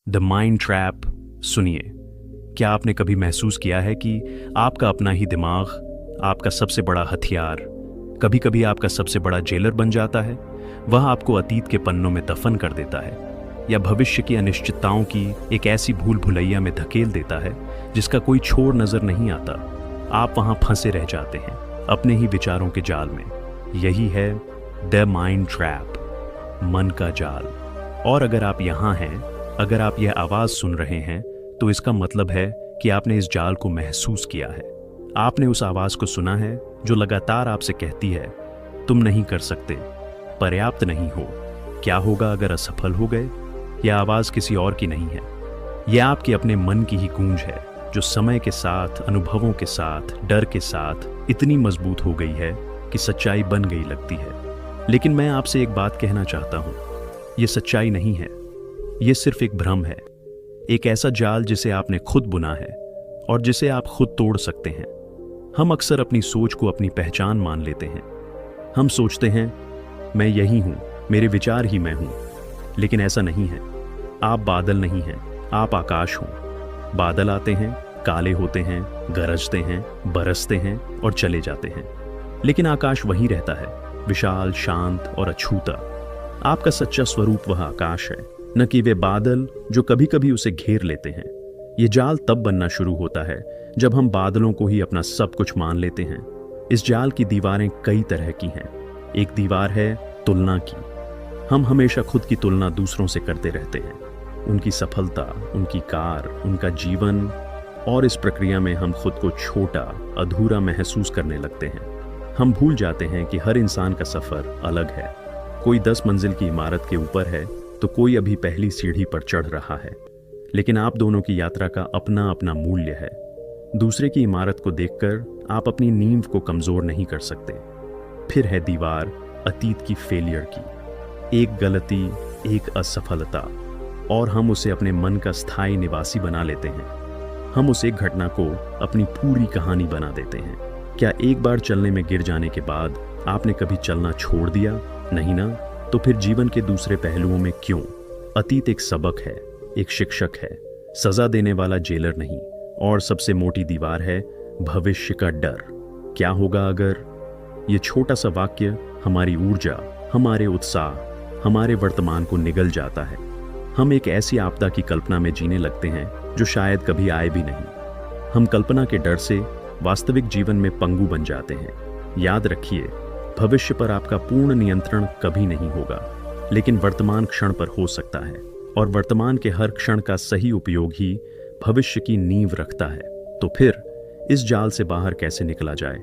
The mind trap. सुनिए, क्या आपने कभी महसूस किया है कि आपका अपना ही दिमाग आपका सबसे बड़ा हथियार, कभी कभी आपका सबसे बड़ा जेलर बन जाता है। वह आपको अतीत के पन्नों में दफन कर देता है या भविष्य की अनिश्चितताओं की एक ऐसी भूल भुलैया में धकेल देता है जिसका कोई छोर नजर नहीं आता। आप वहां फंसे रह जाते हैं अपने ही विचारों के जाल में। यही है द माइंड ट्रैप, मन का जाल। और अगर आप यहाँ हैं, अगर आप यह आवाज सुन रहे हैं, तो इसका मतलब है कि आपने इस जाल को महसूस किया है। आपने उस आवाज को सुना है जो लगातार आपसे कहती है, तुम नहीं कर सकते, पर्याप्त नहीं हो, क्या होगा अगर असफल हो गए। यह आवाज किसी और की नहीं है, यह आपके अपने मन की ही गूंज है, जो समय के साथ, अनुभवों के साथ, डर के साथ इतनी मजबूत हो गई है कि सच्चाई बन गई लगती है। लेकिन मैं आपसे एक बात कहना चाहता हूं, यह सच्चाई नहीं है, यह सिर्फ एक भ्रम है, एक ऐसा जाल जिसे आपने खुद बुना है और जिसे आप खुद तोड़ सकते हैं। हम अक्सर अपनी सोच को अपनी पहचान मान लेते हैं। हम सोचते हैं, मैं यही हूं, मेरे विचार ही मैं हूं। लेकिन ऐसा नहीं है। आप बादल नहीं हैं, आप आकाश हो। बादल आते हैं, काले होते हैं, गरजते हैं, बरसते हैं और चले जाते हैं, लेकिन आकाश वहीं रहता है, विशाल, शांत और अछूता। आपका सच्चा स्वरूप वह आकाश है, न कि वे बादल जो कभी कभी उसे घेर लेते हैं। ये जाल तब बनना शुरू होता है जब हम बादलों को ही अपना सब कुछ मान लेते हैं। इस जाल की दीवारें कई तरह की हैं। एक दीवार है तुलना की। हम हमेशा खुद की तुलना दूसरों से करते रहते हैं, उनकी सफलता, उनकी कार, उनका जीवन, और इस प्रक्रिया में हम खुद को छोटा, अधूरा महसूस करने लगते हैं। हम भूल जाते हैं कि हर इंसान का सफर अलग है। कोई 10 मंजिल की इमारत के ऊपर है तो कोई अभी पहली सीढ़ी पर चढ़ रहा है, लेकिन आप दोनों की यात्रा का अपना अपना मूल्य है। दूसरे की इमारत को देखकर आप अपनी नींव को कमजोर नहीं कर सकते। फिर है दीवार अतीत की फेलियर की, एक गलती, एक असफलता, और हम उसे अपने मन का स्थायी निवासी बना लेते हैं। हम उस एक घटना को अपनी पूरी कहानी बना देते हैं। क्या एक बार चलने में गिर जाने के बाद आपने कभी चलना छोड़ दिया? नहीं ना? तो फिर जीवन के दूसरे पहलुओं में क्यों? अतीत एक सबक है, एक शिक्षक है, सजा देने वाला जेलर नहीं। और सबसे मोटी दीवार है भविष्य का डर। क्या होगा अगर? ये छोटा सा वाक्य हमारी ऊर्जा, हमारे उत्साह, हमारे वर्तमान को निगल जाता है। हम एक ऐसी आपदा की कल्पना में जीने लगते हैं जो शायद कभी आए भी नहीं। हम कल्पना के डर से वास्तविक जीवन में पंगु बन जाते हैं। याद रखिए, भविष्य पर आपका पूर्ण नियंत्रण कभी नहीं होगा, लेकिन वर्तमान क्षण पर हो सकता है, और वर्तमान के हर क्षण का सही उपयोग ही भविष्य की नींव रखता है। तो फिर इस जाल से बाहर कैसे निकला जाए?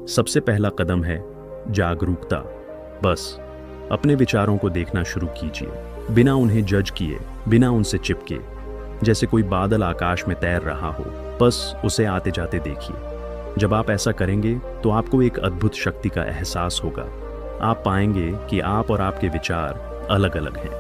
सबसे पहला कदम है जागरूकता। बस अपने विचारों को देखना शुरू कीजिए, बिना उन्हें जज किए, बिना उनसे चिपके। जैसे कोई बादल आकाश में तैर रहा हो, बस उसे आते जाते देखिए। जब आप ऐसा करेंगे तो आपको एक अद्भुत शक्ति का एहसास होगा। आप पाएंगे कि आप और आपके विचार अलग अलग हैं।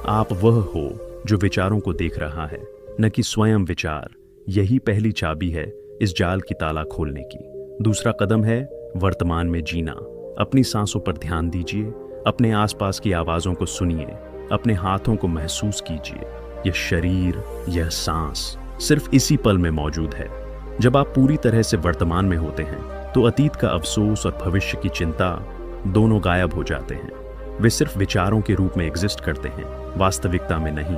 आप वह हो जो विचारों को देख रहा है, न कि स्वयं विचार। यही पहली चाबी है इस जाल की ताला खोलने की। दूसरा कदम है वर्तमान में जीना। अपनी सांसों पर ध्यान दीजिए, अपने आसपास की आवाजों को सुनिए, अपने हाथों को महसूस कीजिए। यह शरीर, यह सांस सिर्फ इसी पल में मौजूद है। जब आप पूरी तरह से वर्तमान में होते हैं तो अतीत का अफसोस और भविष्य की चिंता दोनों गायब हो जाते हैं। वे सिर्फ विचारों के रूप में एग्जिस्ट करते हैं, वास्तविकता में नहीं।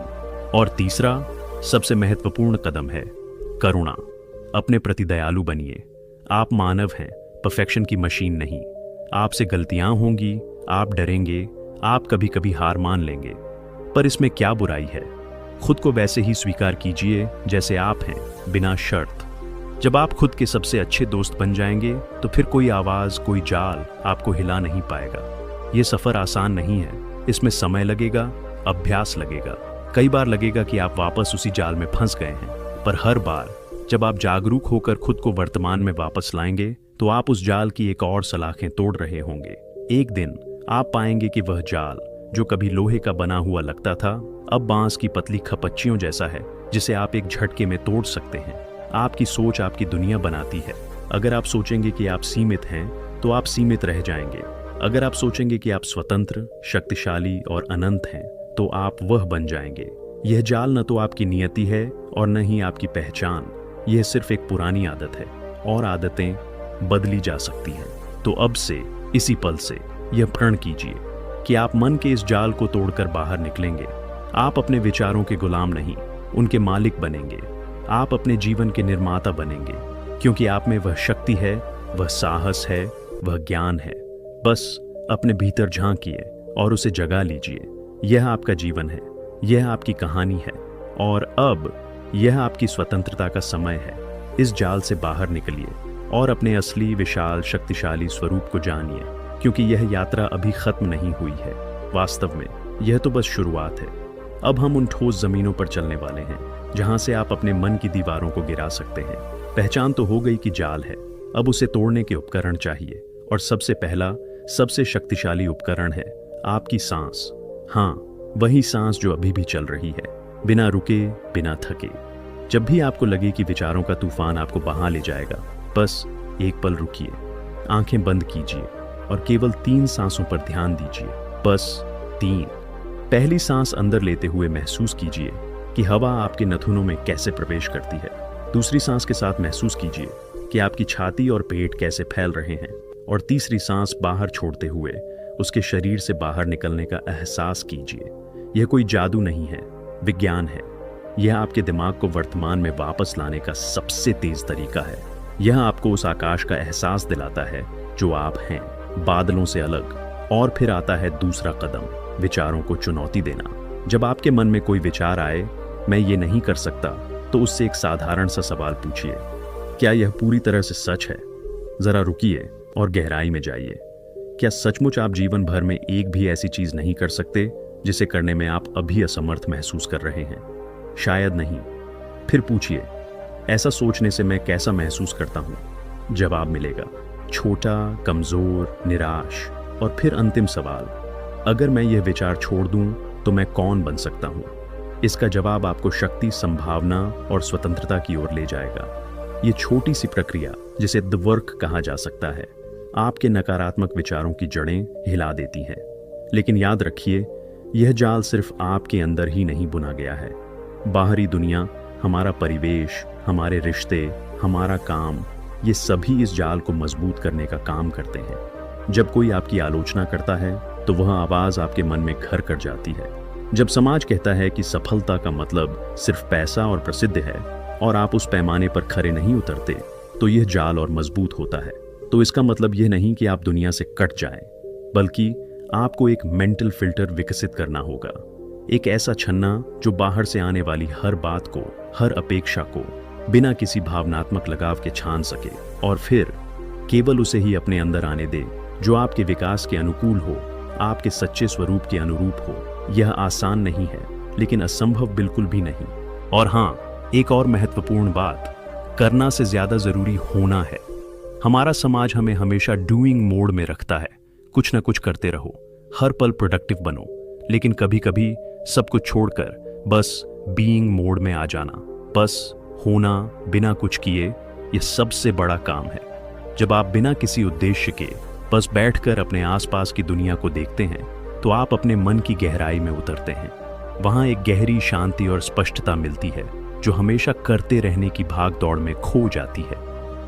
और तीसरा, सबसे महत्वपूर्ण कदम है करुणा। अपने प्रति दयालु बनिए। आप मानव हैं, परफेक्शन की मशीन नहीं। आपसे गलतियां होंगी, आप डरेंगे, आप कभी कभी हार मान लेंगे, पर इसमें क्या बुराई है? खुद को वैसे ही स्वीकार कीजिए जैसे आप हैं, बिना शर्त। जब आप खुद के सबसे अच्छे दोस्त बन जाएंगे तो फिर कोई आवाज, कोई जाल आपको हिला नहीं पाएगा। ये सफर आसान नहीं है, इसमें समय लगेगा, अभ्यास लगेगा। कई बार लगेगा कि आप वापस उसी जाल में फंस गए हैं, पर हर बार जब आप जागरूक होकर खुद को वर्तमान में वापस लाएंगे तो आप उस जाल की एक और सलाखें तोड़ रहे होंगे। एक दिन आप पाएंगे कि वह जाल जो कभी लोहे का बना हुआ लगता था, अब बांस की पतली खपच्चियों जैसा है, जिसे आप एक झटके में तोड़ सकते हैं। आपकी सोच आपकी दुनिया बनाती है। अगर आप सोचेंगे कि आप सीमित हैं तो आप सीमित रह जाएंगे। अगर आप सोचेंगे कि आप स्वतंत्र, शक्तिशाली और अनंत हैं तो आप वह बन जाएंगे। यह जाल न तो आपकी नियति है और न ही आपकी पहचान, यह सिर्फ एक पुरानी आदत है और आदतें बदली जा सकती हैं। तो अब से, इसी पल से यह प्रण कीजिए कि आप मन के इस जाल को तोड़कर बाहर निकलेंगे। आप अपने विचारों के गुलाम नहीं, उनके मालिक बनेंगे। आप अपने जीवन के निर्माता बनेंगे, क्योंकि आप में वह शक्ति है, वह साहस है, वह ज्ञान है। बस अपने भीतर झांकिए और उसे जगा लीजिए। यह आपका जीवन है, यह आपकी कहानी है और अब यह आपकी स्वतंत्रता का समय है। इस जाल से बाहर निकलिए और अपने असली विशाल शक्तिशाली स्वरूप को जानिए, क्योंकि यह यात्रा अभी खत्म नहीं हुई है। वास्तव में यह तो बस शुरुआत है। अब हम उन ठोस जमीनों पर चलने वाले हैं जहां से आप अपने मन की दीवारों को गिरा सकते हैं। पहचान तो हो गई कि जाल है, अब उसे तोड़ने के उपकरण चाहिए और सबसे पहला, सबसे शक्तिशाली उपकरण है आपकी सांस। हाँ, वही सांस जो अभी भी चल रही है, बिना रुके, बिना थके। जब भी आपको लगे कि विचारों का तूफान आपको बहा ले जाएगा, बस एक पल रुकिए, आंखें बंद कीजिए और केवल 3 सांसों पर ध्यान दीजिए। बस 3। पहली सांस अंदर लेते हुए महसूस कीजिए कि हवा आपके नथुनों में कैसे प्रवेश करती है। दूसरी सांस के साथ महसूस कीजिए कि आपकी छाती और पेट कैसे फैल रहे हैं और तीसरी सांस बाहर छोड़ते हुए उसके शरीर से बाहर निकलने का एहसास कीजिए। यह कोई जादू नहीं है, विज्ञान है। यह आपके दिमाग को वर्तमान में वापस लाने का सबसे तेज तरीका है। यह आपको उस आकाश का एहसास दिलाता है जो आप हैं, बादलों से अलग। और फिर आता है दूसरा कदम, विचारों को चुनौती देना। जब आपके मन में कोई विचार आए, मैं ये नहीं कर सकता, तो उससे एक साधारण सा सवाल पूछिए, क्या यह पूरी तरह से सच है? जरा रुकिए और गहराई में जाइए। क्या सचमुच आप जीवन भर में एक भी ऐसी चीज नहीं कर सकते जिसे करने में आप अभी असमर्थ महसूस कर रहे हैं? शायद नहीं। फिर पूछिए, ऐसा सोचने से मैं कैसा महसूस करता हूं? जवाब मिलेगा, छोटा, कमजोर, निराश। और फिर अंतिम सवाल, अगर मैं यह विचार छोड़ दूं तो मैं कौन बन सकता हूं? इसका जवाब आपको शक्ति, संभावना और स्वतंत्रता की ओर ले जाएगा। ये छोटी सी प्रक्रिया, जिसे द वर्क कहा जा सकता है, आपके नकारात्मक विचारों की जड़ें हिला देती है। लेकिन याद रखिए, यह जाल सिर्फ आपके अंदर ही नहीं बुना गया है। बाहरी दुनिया, हमारा परिवेश, हमारे रिश्ते, हमारा काम, ये सभी इस जाल को मजबूत करने का काम करते हैं। जब कोई आपकी आलोचना करता है तो वह आवाज आपके मन में घर कर जाती है। जब समाज कहता है कि सफलता का मतलब सिर्फ पैसा और प्रसिद्ध है और आप उस पैमाने पर खरे नहीं उतरते, तो यह जाल और मजबूत होता है। तो इसका मतलब यह नहीं कि आप दुनिया से कट जाएं, बल्कि आपको एक मेंटल फिल्टर विकसित करना होगा। एक ऐसा छन्ना जो बाहर से आने वाली हर बात को, हर अपेक्षा को बिना किसी भावनात्मक लगाव के छान सके और फिर केवल उसे ही अपने अंदर आने दे जो आपके विकास के अनुकूल हो, आपके सच्चे स्वरूप के अनुरूप हो। यह आसान नहीं है, लेकिन असंभव बिल्कुल भी नहीं। और हाँ, एक और महत्वपूर्ण बात, करना से ज्यादा जरूरी होना है। हमारा समाज हमें हमेशा डूइंग मोड में रखता है। कुछ ना कुछ करते रहो, हर पल प्रोडक्टिव बनो। लेकिन कभी कभी सब कुछ छोड़कर बस बीइंग मोड में आ जाना, बस होना बिना कुछ किए, यह सबसे बड़ा काम है। जब आप बिना किसी उद्देश्य के बस बैठकर अपने आसपास की दुनिया को देखते हैं, तो आप अपने मन की गहराई में उतरते हैं। वहां एक गहरी शांति और स्पष्टता मिलती है जो हमेशा करते रहने की भाग दौड़ में खो जाती है।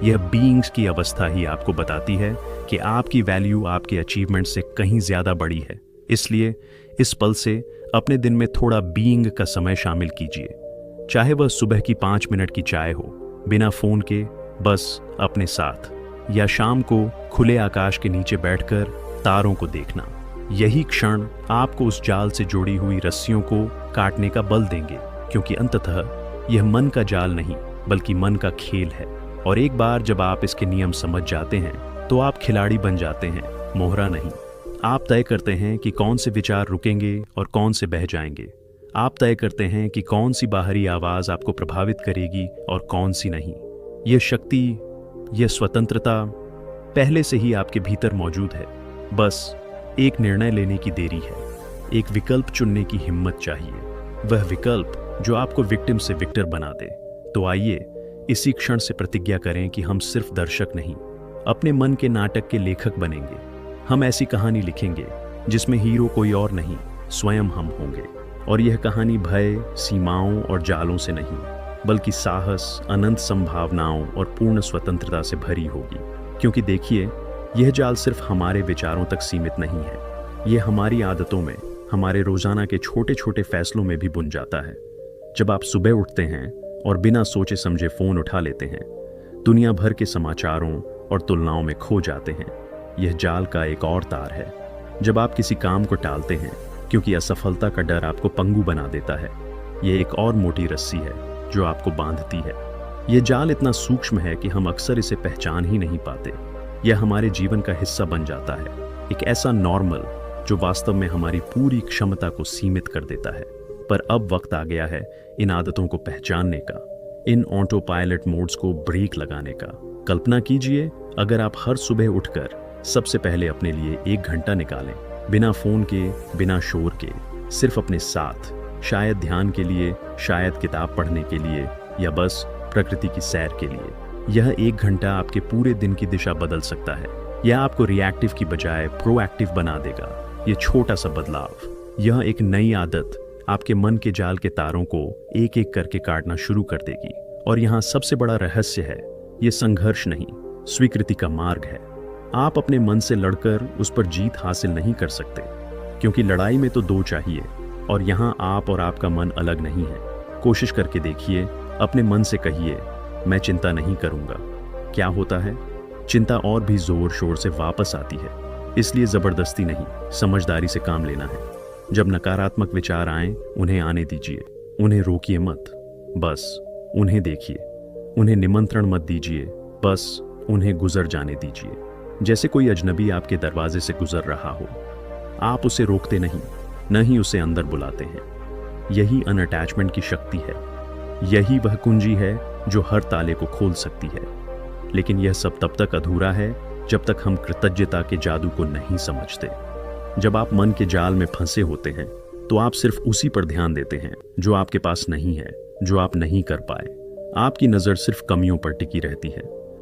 यह बीइंग्स की अवस्था ही आपको बताती है कि आपकी वैल्यू आपके अचीवमेंट से कहीं ज्यादा बड़ी है। इसलिए इस पल से अपने दिन में थोड़ा बीइंग का समय शामिल कीजिए, चाहे वह सुबह की 5 मिनट की चाय हो, बिना फोन के, बस अपने साथ, या शाम को खुले आकाश के नीचे बैठकर तारों को देखना। यही क्षण आपको उस जाल से जुड़ी हुई रस्सियों को काटने का बल देंगे, क्योंकि अंततः यह मन का जाल नहीं, बल्कि मन का खेल है। और एक बार जब आप इसके नियम समझ जाते हैं, तो आप खिलाड़ी बन जाते हैं, मोहरा नहीं। आप तय करते हैं कि कौन से विचार रुकेंगे और कौन से बह जाएंगे। आप तय करते हैं कि कौन सी बाहरी आवाज आपको प्रभावित करेगी और कौन सी नहीं। यह शक्ति, यह स्वतंत्रता पहले से ही आपके भीतर मौजूद है। बस एक निर्णय लेने की देरी है, एक विकल्प चुनने की हिम्मत चाहिए, वह विकल्प जो आपको विक्टिम से विक्टर बना दे। तो आइए इसी क्षण से प्रतिज्ञा करें कि हम सिर्फ दर्शक नहीं, अपने मन के नाटक के लेखक बनेंगे। हम ऐसी कहानी लिखेंगे जिसमें हीरो कोई और नहीं, स्वयं हम होंगे। और यह कहानी भय, सीमाओं और जालों से नहीं, बल्कि साहस, अनंत संभावनाओं और पूर्ण स्वतंत्रता से भरी होगी। क्योंकि देखिए, यह जाल सिर्फ हमारे विचारों तक सीमित नहीं है, यह हमारी आदतों में, हमारे रोजाना के छोटे छोटे फैसलों में भी बुन जाता है। जब आप सुबह उठते हैं और बिना सोचे समझे फोन उठा लेते हैं, दुनिया भर के समाचारों और तुलनाओं में खो जाते हैं, यह जाल का एक और तार है। जब आप किसी काम को टालते हैं क्योंकि असफलता का डर आपको पंगु बना देता है, यह एक और मोटी रस्सी है जो आपको बांधती है। यह जाल इतना सूक्ष्म है कि हम अक्सर इसे पहचान ही नहीं पाते। यह हमारे जीवन का हिस्सा बन जाता है, एक ऐसा नॉर्मल जो वास्तव में हमारी पूरी क्षमता को सीमित कर देता है। पर अब वक्त आ गया है इन आदतों को पहचानने का, इन ऑटो पायलट मोड्स को ब्रेक लगाने का। कल्पना कीजिए, अगर आप हर सुबह उठकर सबसे पहले अपने लिए 1 घंटा निकालें, बिना फोन के, बिना शोर के, सिर्फ अपने साथ, शायद ध्यान के लिए, शायद किताब पढ़ने के लिए, या बस प्रकृति की सैर के लिए। यह 1 घंटा आपके पूरे दिन की दिशा बदल सकता है। यह आपको रिएक्टिव की बजाय प्रोएक्टिव बना देगा। यह छोटा सा बदलाव, यह एक नई आदत आपके मन के जाल के तारों को एक एक करके काटना शुरू कर देगी। और यहाँ सबसे बड़ा रहस्य है, यह संघर्ष नहीं, स्वीकृति का मार्ग है। आप अपने मन से लड़कर उस पर जीत हासिल नहीं कर सकते, क्योंकि लड़ाई में तो 2 चाहिए, और यहाँ आप और आपका मन अलग नहीं है। कोशिश करके देखिए, अपने मन से कहिए, मैं चिंता नहीं करूंगा। क्या होता है? चिंता और भी जोर शोर से वापस आती है। इसलिए जबरदस्ती नहीं, समझदारी से काम लेना है। जब नकारात्मक विचार आएं, उन्हें आने दीजिए, उन्हें रोकिए मत, बस उन्हें देखिए। उन्हें निमंत्रण मत दीजिए, बस उन्हें गुजर जाने दीजिए। जैसे कोई अजनबी आपके दरवाजे से गुजर रहा हो, आप उसे रोकते नहीं, न ही उसे अंदर बुलाते हैं। यही अनअटैचमेंट की शक्ति है। यही वह कुंजी है जो हर ताले को खोल सकती है। लेकिन यह सब तब तक अधूरा है जब तक हम कृतज्ञता के जादू को नहीं समझते। जब आप मन के जाल में फंसे होते हैं, तो आप सिर्फ उसी पर ध्यान देते हैं जो आपके पास नहीं है, जो आप नहीं कर पाए। आपकी नजर सिर्फ कमियों पर टिकी रहती है।